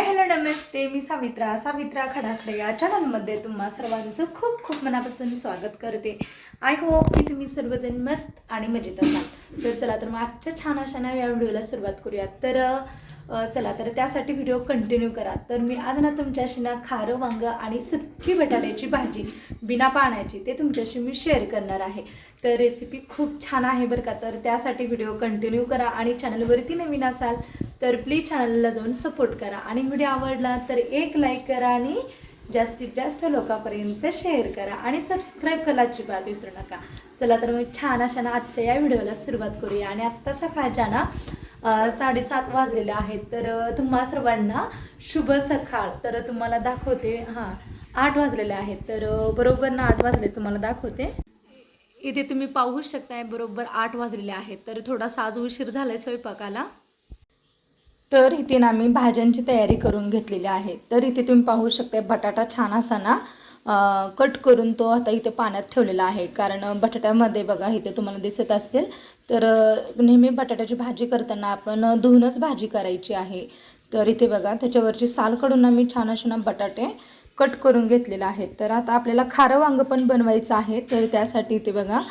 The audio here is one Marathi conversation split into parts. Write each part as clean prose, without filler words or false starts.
हॅलो नमस्ते, मी सावित्रा खडाखडे या चॅनलमध्ये तुम्हा सर्वांचं खूप खूप मनापासून स्वागत करते. आय होप की तुम्ही सर्वजण मस्त आणि मजेत असाल. तर चला तर मग आजच्या छान अशा या व्हिडिओला सुरुवात करूयात. तर चला तर त्यासाठी व्हिडिओ कंटिन्यू करा. तर मी आज ना तुमच्याशी ना खारं वांग आणि सुक्की बटाट्याची भाजी बिना पाण्याची ते तुमच्याशी मी शेअर करणार आहे. तर रेसिपी खूप छान आहे बरं का. तर त्यासाठी व्हिडिओ कंटिन्यू करा आणि चॅनलवरती नवीन असाल तर प्लीज चॅनलला जाऊन सपोर्ट करा आणि व्हिडिओ आवडला तर एक लाईक करा आणि जास्तीत जास्त लोकांपर्यंत शेअर करा आणि सबस्क्राईब करायची बात विसरू नका. चला तर मग छान अशा ना आजच्या या व्हिडिओला सुरुवात करूया. आणि आत्ता सकाळच्या ना 7:30 वाजलेले आहेत. तर तुम्हा सर्वांना शुभ सकाळ. तर तुम्हाला दाखवते 8 वाजलेले आहेत. तर बरोबर ना 8 वाजले तुम्हाला दाखवते. इथे तुम्ही पाहू शकताय बरोबर 8 वाजलेले आहेत. तर थोडासा आज उशीर झालाय स्वयंपाकाला. तर इथे ना मी भाज्यांची तयारी करून घेतलेली आहे. तर इथे तुम्ही पाहू शकता बटाटा छान असा ना कट करून तो आता इथे पाण्यात ठेवलेला आहे. कारण बटाट्यामध्ये बघा इथे तुम्हाला दिसत असेल तर नेहमी बटाट्याची भाजी करताना आपण धुवूनच भाजी करायची आहे. तर इथे बघा त्याच्यावरची साल काढून ना मी छान असे ना बटाटे कट करून घेतलेले आहेत. तर आता आपल्याला खारं वांग पण बनवायचं आहे. तर त्यासाठी इथे बघा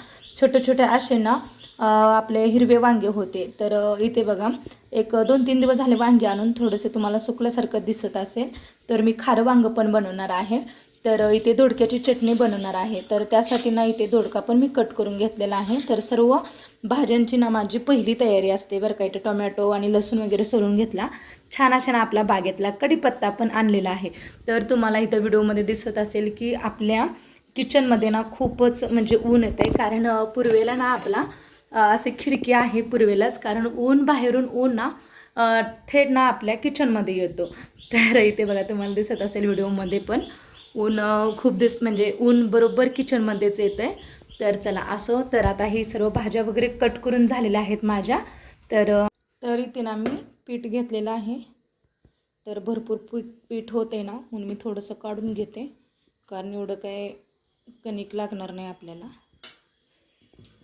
छोटे छोटे असे ना आपले हिरवे वांगे होते. तर इथे बघा एक 2-3 दिवस झाले वांगे आणून थोडेसे तुम्हाला सुकल्यासारखं दिसत असेल. तर मी खारं वांग पण बनवणार आहे. तर इथे दोडक्याची चटणी बनवणार आहे. तर त्यासाठी ना इथे दोडका पण मी कट करून घेतलेला आहे. तर सर्व भाज्यांची ना माझी पहिली तयारी असते बरं का. इथे टोमॅटो आणि लसूण वगैरे सोलून घेतला. छान अशा ना आपला बागेतला कढीपत्ता पण आणलेला आहे. तर तुम्हाला इथं व्हिडिओमध्ये दिसत असेल की आपल्या किचनमध्ये ना खूपच म्हणजे ऊन येते. कारण पूर्वेला ना आपला असे खिडकी आहे पूर्वेलाच. कारण ऊन बाहेरून ऊन ना थेट ना आपल्या किचनमध्ये येतो. तर इथे बघा तुम्हाला दिसत असेल व्हिडिओमध्ये पण ऊन खूप म्हणजे ऊन बरोबर किचनमध्येच येतं आहे. तर चला असो. तर आता ही सर्व भाज्या वगैरे कट करून झालेल्या आहेत माझ्या. तर इथे ना मी पीठ घेतलेलं आहे. तर भरपूर पीठ होते ना म्हणून मी थोडंसं काढून घेते. कारण एवढं काय कणिक लागणार नाही आपल्याला.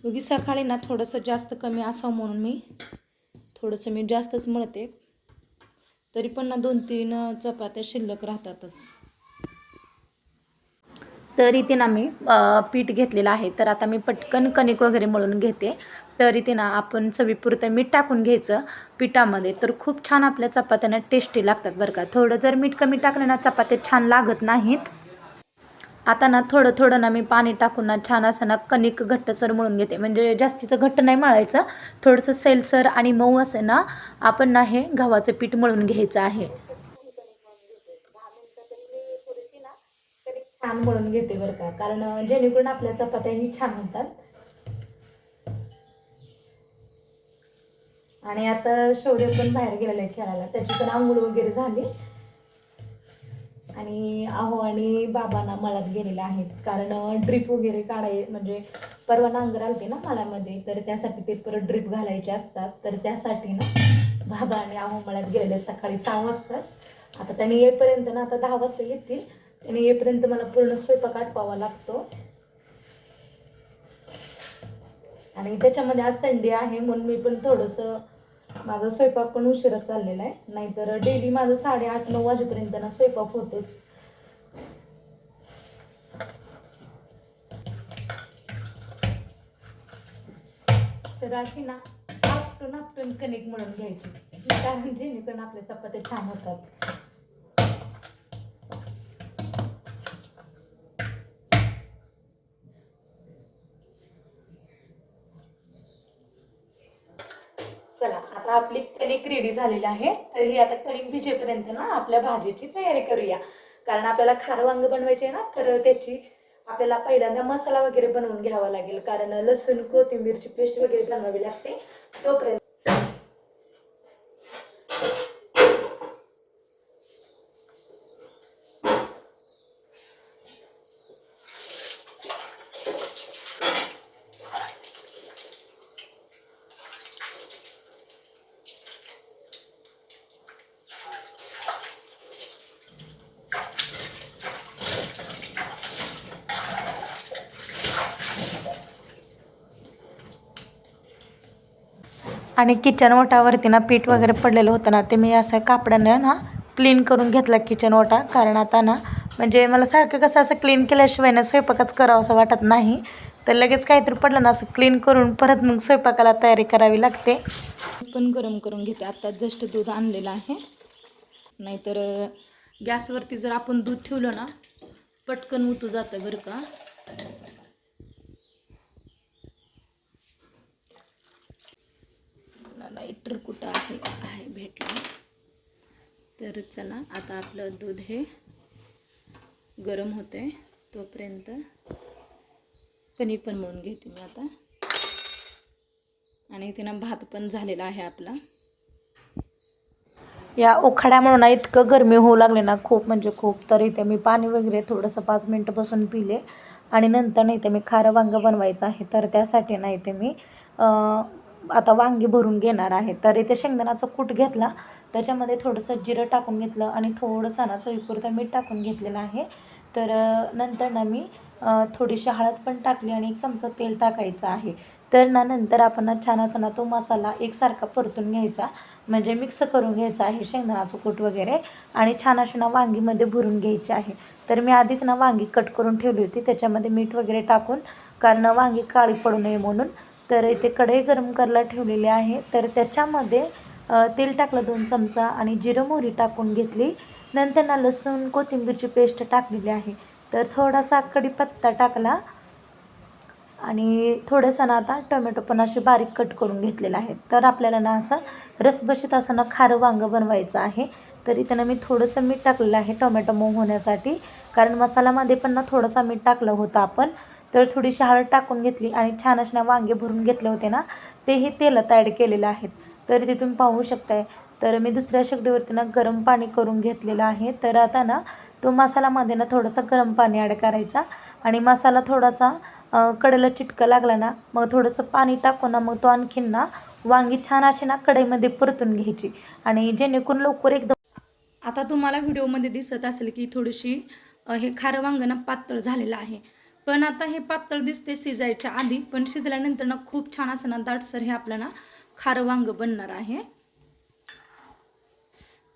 उगी सकाळी ना थोडंसं जास्त कमी असावं म्हणून मी जास्तच मळते. तरी पण ना 2-3 चपात्या शिल्लक राहतातच. तर इथे ना मी पीठ घेतलेलं आहे. तर आता मी पटकन कणिक वगैरे मळून घेते. तर इथे ना आपण चवीपुरतं मीठ टाकून घ्यायचं पिठामध्ये. तर खूप छान आपल्या चपात्यांना टेस्टी लागतात बरं का. थोडं जर मीठ कमी टाकलं ना चपात्या छान लागत नाहीत. आता ना थोडं थोडं ना मी पाणी टाकून ना छान असं ना कणिक घट्टसर मळून घेते. म्हणजे जास्तीचं घट्ट नाही मळायचं. थोडंसं सैलसर आणि मऊ असं ना आपण ना हे गव्हाचं पीठ मळून घ्यायचं आहे. छान मळून घेते बरं का. कारण जेणेकरून आपल्या चपात्याही छान होतात. आणि आता शौर्य पण बाहेर गेलेला आहे खेळायला. त्याची पण आंघोळ वगैरे झाली. आणि आहो आणि बाबांना मळ्यात गेलेले आहेत. कारण ड्रीप वगैरे म्हणजे परवा नांगर आलते ना मळ्यामध्ये. तर त्यासाठी ते परत ड्रीप घालायचे असतात. तर त्यासाठी ना बाबा आणि आहो मळ्यात गेलेले सकाळी 6 वाजताच. आता त्यांनी येईपर्यंत ना आता 10 वाजता येतील. त्यांनी येईपर्यंत मला पूर्ण स्वयंपाक आटपावा लागतो. आणि त्याच्यामध्ये आज संडे आहे म्हणून मी पण थोडंसं माझा स्वयंपाक पण उशिरा चाललेला आहे. नाहीतर डेली माझं 8:30-9 वाजेपर्यंत ना स्वयंपाक होतोच. तर अशी ना आपटून कणिक मळून घ्यायची. कारण जेणेकरून आपल्या चपात्या छान होतात. चला आता आपली कणिक रेडी झालेली आहे. तर ही आता कणिक भिजेपर्यंत ना आपल्या भाजीची तयारी करूया. कारण आपल्याला खारं वांग बनवायचे ना. तर त्याची आपल्याला पहिल्यांदा मसाला वगैरे बनवून घ्यावा लागेल. कारण लसूण कोथिंबीरची पेस्ट वगैरे बनवावी लागते. तोपर्यंत आणि किचन ओटावरती ना पीठ वगैरे पडलेलं होतं ना ते मी असं कापडानं ना क्लीन करून घेतला किचन ओटा, कारण आता ना म्हणजे मला सारखं कसं असं क्लीन केल्याशिवाय ना स्वयंपाकच करावं असं वाटत नाही. तर लगेच काहीतरी पडलं ना असं क्लीन करून परत मग स्वयंपाकाला तयारी करावी लागते. पण गरम करून घेते. आता जस्ट दूध आणलेलं आहे, नाहीतर गॅसवरती जर आपण दूध ठेवलं ना पटकन उतू जातं बरं का. लाईटर कुठं आहे भेटलं. तर चला आता आपलं दूध हे गरम होते तोपर्यंत कणिक पण मळून घेते मी आता. आणि इथे ना भात पण झालेला आहे आपला. या उखाड्यामुळे ना इतकं गरमी होऊ लागले ना खूप म्हणजे खूप. तर इथे मी पाणी वगैरे थोडंसं 5 मिनटं बसून पिले आणि नंतर नाही ते मी खारं वांगं बनवायचं आहे. तर त्यासाठी नाही ते मी आता वांगी भरून घेणार आहे. तर इथे शेंगदाण्याचा कूट घेतला, त्याच्यामध्ये थोडंसं जिरं टाकून घेतलं आणि थोडंसं ना चवीपुरतं मीठ टाकून घेतलेलं आहे. तर नंतर ना मी थोडीशी हळद पण टाकली आणि 1 चमचा तेल टाकायचं आहे. तर ना नंतर आपण ना छान असा ना तो मसाला एकसारखा परतून घ्यायचा, म्हणजे मिक्स करून घ्यायचं आहे शेंगदाण्याचं कूट वगैरे, आणि छान अशी ना वांगीमध्ये भरून घ्यायची आहे. तर मी आधीच ना वांगी कट करून ठेवली होती त्याच्यामध्ये मीठ वगैरे टाकून, कारण वांगी काळी पडू नये म्हणून. तर इथे कढई गरम करायला ठेवलेली आहे. तर त्याच्यामध्ये तेल टाकलं 2 चमचा आणि जिरं मोहरी टाकून घेतली. नंतर ना लसूण कोथिंबीरची पेस्ट टाकलेली आहे. तर थोडासा कढीपत्ता टाकला आणि थोडंसं ना आता टोमॅटो पण असे बारीक कट करून घेतलेलं आहे. तर आपल्याला ना असं रसबशीत असं ना खारं वांगं बनवायचं आहे. तर इथं ना मी थोडंसं मीठ टाकलेलं आहे टोमॅटो मऊ होण्यासाठी, कारण मसाल्यामध्ये पण ना थोडंसं मीठ टाकलं होतं आपण. तर थोडीशी हळद टाकून घेतली आणि छान असे ना वांगे भरून घेतले होते ना तेही तेलात ॲड केलेलं आहेत. तर ते तुम्ही पाहू शकताय. तर मी दुसऱ्या शेगडीवरती ना गरम पाणी करून घेतलेलं आहे. तर आता ना तो मसाल्यामध्ये ना थोडंसं गरम पाणी ॲड करायचा आणि मसाला थोडासा कडेला चिटका लागला ना मग थोडंसं पाणी टाकून ना मग तो आणखीन ना वांगी छान अशी ना कढईमध्ये परतून घ्यायची, आणि जेणेकरून लवकर एकदम. आता तुम्हाला व्हिडिओमध्ये दिसत असेल की थोडीशी हे खारं वांगं ना पातळ झालेलं आहे. पण आता हे पातळ दिसते शिजायच्या आधी, पण शिजल्यानंतर ना खूप छान असं ना दाटसर हे आपलं ना खारं वांगं बनणार आहे.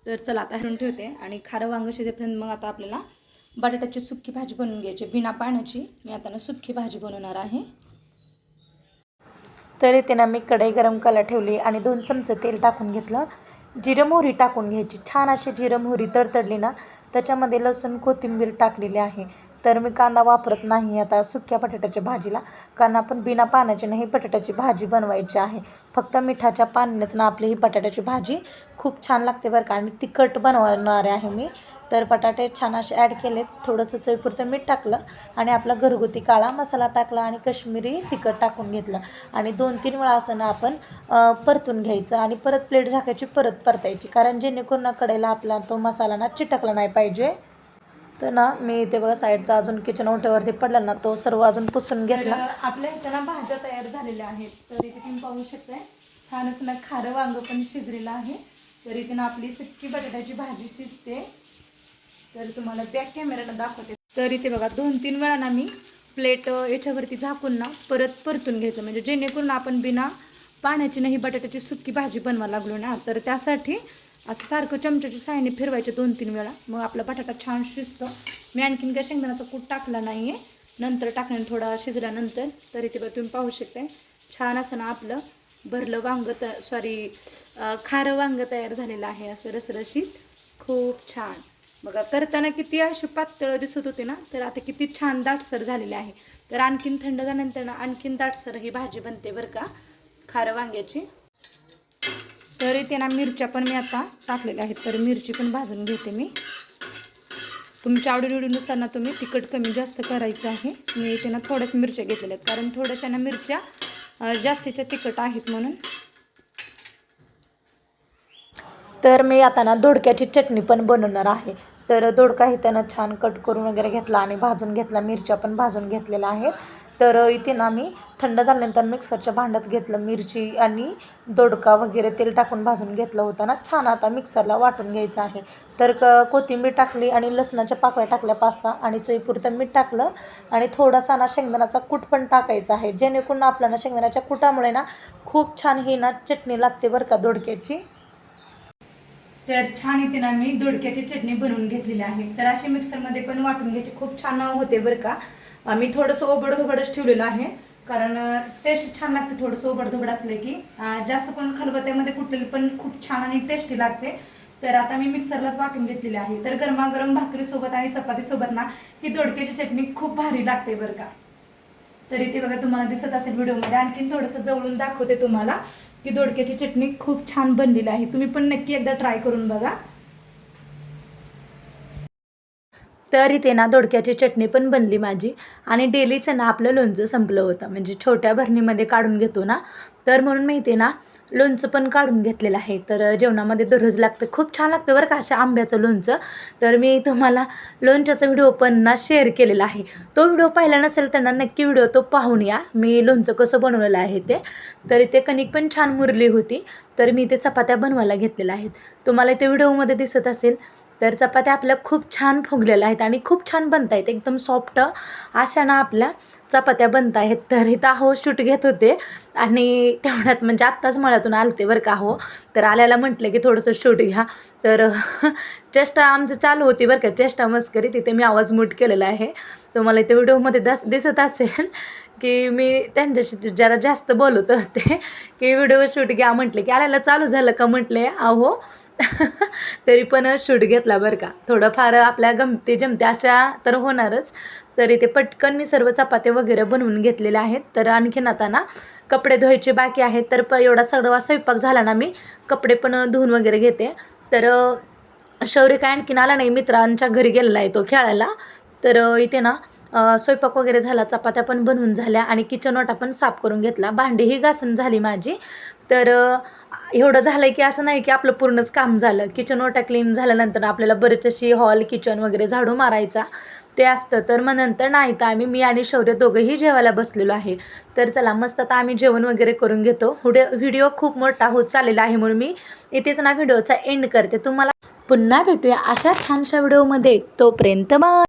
तर चला आता हरून ठेवते आणि खारं वांगं शिजेपर्यंत मग आता आपल्याला बटाट्याची सुक्की भाजी बनवून घ्यायची बिना पाण्याची. मी आता ना सुक्की भाजी बनवणार आहे. तर इथे ना मी कढई गरम करायला ठेवली आणि 2 चमचे तेल टाकून घेतलं. जिरं मोहरी टाकून घ्यायची. छान अशी जिरं मोहरी तडतडली ना त्याच्यामध्ये लसूण कोथिंबीर टाकलेली आहे. तर मी कांदा वापरत नाही आता सुक्या बटाट्याच्या भाजीला, कारण आपण बिना पाण्याची नाही बटाट्याची भाजी बनवायची आहे. फक्त मिठाच्या पाण्यानेच ना आपली ही बटाट्याची भाजी खूप छान लागते बरं का. आणि तिखट बनवणार आहे मी. तर बटाटे छान असे ॲड केलेत, थोडंसं चवीपुरतं मीठ टाकलं आणि आपला घरगुती काळा मसाला टाकला आणि कश्मीरी तिखट टाकून घेतलं आणि 2-3 वेळा असं ना आपण परतून घ्यायचं आणि परत प्लेट झाकायची, परत परतायची, कारण जेणेकरून ना कडेला आपला तो मसाला ना चिटकला नाही पाहिजे. तर ना मी इथे बघा साईडचा अजून किचन ओट्यावरती पडला ना तो सर्व अजून पुसून घेतला. आपल्या इथं ना भाज्या तयार झालेल्या आहेत. तर इथे तुम्ही पाहू शकताय छान असं ना खारं वांगं पण शिजलेलं आहे. तर इथे ना आपली सुक्की बटाट्याची भाजी शिजते. तर तुम्हाला बॅक कॅमेराला दाखवते. तर इथे बघा 2-3 वेळा ना मी प्लेट याच्यावरती झाकून ना परत परतून घ्यायचं, म्हणजे जेणेकरून आपण बिना पाण्याची नाही बटाट्याची सुक्की भाजी बनवायला लागलो ना, तर त्यासाठी असं सारखं चमच्याच्या साहाय्याने फिरवायचे 2-3 वेळा, मग आपला बटाटा छान शिजतो. मी आणखीन काय शेंगदाण्याचा कूट टाकला नाही आहे, नंतर टाकण्याने थोडा शिजल्यानंतर. तर इथे तुम्ही पाहू शकताय छान असं ना आपलं भरलं वांगं खारं वांगं तयार झालेलं आहे असं रसरशीत, खूप छान. बघा करताना किती अशी पातळ दिसत होते ना, तर आता किती छान दाटसर झालेले आहे. तर आणखीन थंड झाल्यानंतर ना आणखीन दाटसर ही भाजी बनते बरं का खारं वांग्याची. तर इथे ना मिरच्या पण मी आता टाकलेल्या आहेत. तर मिरची पण भाजून घेते मी. तुमच्या आवडीनुसार ना तुम्ही तिखट कमी जास्त करायचं आहे. मी इथे ना थोड्याच मिरच्या घेतलेल्या आहेत, कारण थोड्याशा ना मिरच्या जास्तीच्या तिखट आहेत म्हणून. तर मी आता ना दोडक्याची चटणी पण बनवणार आहे. तर दोडका हे त्यानं छान कट करून वगैरे घेतला आणि भाजून घेतला, मिरच्या पण भाजून घेतलेल्या आहेत. तर इथे ना मी थंड झाल्यानंतर मिक्सरच्या भांड्यात घेतलं, मिरची आणि दोडका वगैरे तेल टाकून भाजून घेतलं होतं ना छान. आता मिक्सरला वाटून घ्यायचं आहे. तर कोथिंबीर टाकली आणि लसणाच्या पाकळ्या टाकल्या 5-6 आणि चवीपुरतं मीठ टाकलं आणि थोडासा ना शेंगदाण्याचा कूट पण टाकायचा आहे, जेणेकरून आपल्याला शेंगदाण्याच्या कुटामुळे ना खूप छान ही ना चटणी लागते बरं का दोडक्याची. तर छान इथे ना मी दोडक्याची चटणी बनवून घेतलेली आहे. तर अशी मिक्सरमध्ये पण वाटून घ्यायची, खूप छान होते बरं का. मी थोडंसं ओबड-धोबडच ठेवलेलं आहे, कारण टेस्ट छान लागते थोडंसं ओबड-धोबड असलं की. जास्त पण खलबत्त्यामध्ये कुठलेली पण खूप छान आणि टेस्टी लागते. तर आता मी मिक्सरलाच वाटून घेतलेली आहे. तर गरमागरम भाकरीसोबत आणि चपातीसोबत ना ही दोडक्याची चटणी खूप भारी लागते बरं का. तर इथे बघा तुम्हाला दिसत असेल व्हिडिओमध्ये, आणखीन थोडंसं जवळून दाखवते तुम्हाला की दोडक्याची चटणी खूप छान बनलेली आहे. तुम्ही पण नक्की एकदा ट्राय करून बघा. तर इथे ना दोडक्याची चटणी पण बनली माझी, आणि डेलीचं ना आपलं लोणचं संपलं होतं, म्हणजे छोट्या भरणीमध्ये काढून घेतो ना, तर म्हणून मी इथे ना लोणचं पण काढून घेतलेलं आहे. तर जेवणामध्ये दररोज लागतं, खूप छान लागतं बरं का अशा आंब्याचं लोणचं. तर मी तुम्हाला लोणच्याचा व्हिडिओ पण ना शेअर केलेला आहे. तो व्हिडिओ पाहिला नसेल त्यांना नक्की व्हिडिओ तो पाहून या, मी लोणचं कसं बनवलेलं आहे ते. तर इथे कणिक पण छान मुरली होती, तर मी इथे चपात्या बनवायला घेतलेल्या आहेत. तुम्हाला इथे व्हिडिओमध्ये दिसत असेल. तर चपात्या आपल्या खूप छान फुगलेल्या आहेत आणि खूप छान बनत आहेत, एकदम सॉफ्ट अशा ना आपल्या चपात्या बनत आहेत. तर इथं हो शूट घेत होते, आणि तेवढ्यात म्हणजे आत्ताच मळ्यातून आलते बरं का हो. तर आल्याला म्हटलं की थोडंसं शूट घ्या. तर चेष्टा आमचं चालू होती बरं का, चेष्टा मस्करी. तिथे मी आवाज मूट केलेला आहे, तुम्हाला इथे व्हिडिओमध्ये दिसत असेल की मी त्यांच्याशी जरा जास्त बोलत होते की व्हिडिओ शूट घ्या म्हटले, की आल्याला चालू झालं का म्हटले अहो. तरी पण शूट घेतला बरं का. थोडंफार आपल्या गमते जमते अशा तर होणारच. तर इथे पटकन मी सर्व चपात्या वगैरे बनवून घेतलेल्या आहेत. तर आणखीन आता ना कपडे धुवायचे बाकी आहेत. तर एवढा सर्व स्वयंपाक झाला ना, मी कपडे पण धुवून वगैरे घेते. तर शौर्य काय आणखीन आला नाही, मित्रांच्या घरी गेलेला आहे तो खेळायला. तर इथे ना स्वयंपाक वगैरे झाला, चपात्या पण बनवून झाल्या, आणि किचन ओटा पण साफ करून घेतला, भांडीही घासून झाली माझी. तर एवढं झालं की असं नाही की आपलं पूर्णच काम झालं. किचन ओटा क्लीन झाल्यानंतर आपल्याला बरेच अशी हॉल किचन वगैरे झाडू मारायचा ते असतं. तर मग नंतर नाही, तर मी आणि शौर्य दोघंही जेवायला बसलेलो आहे. तर चला मस्त आता आम्ही जेवण वगैरे करून घेतो. व्हिडिओ खूप मोठा होत चाललेला आहे, म्हणून मी इथेच ना व्हिडिओचा एंड करते. तुम्हाला पुन्हा भेटूया अशा छानशा व्हिडिओमध्ये. तोपर्यंत बाय.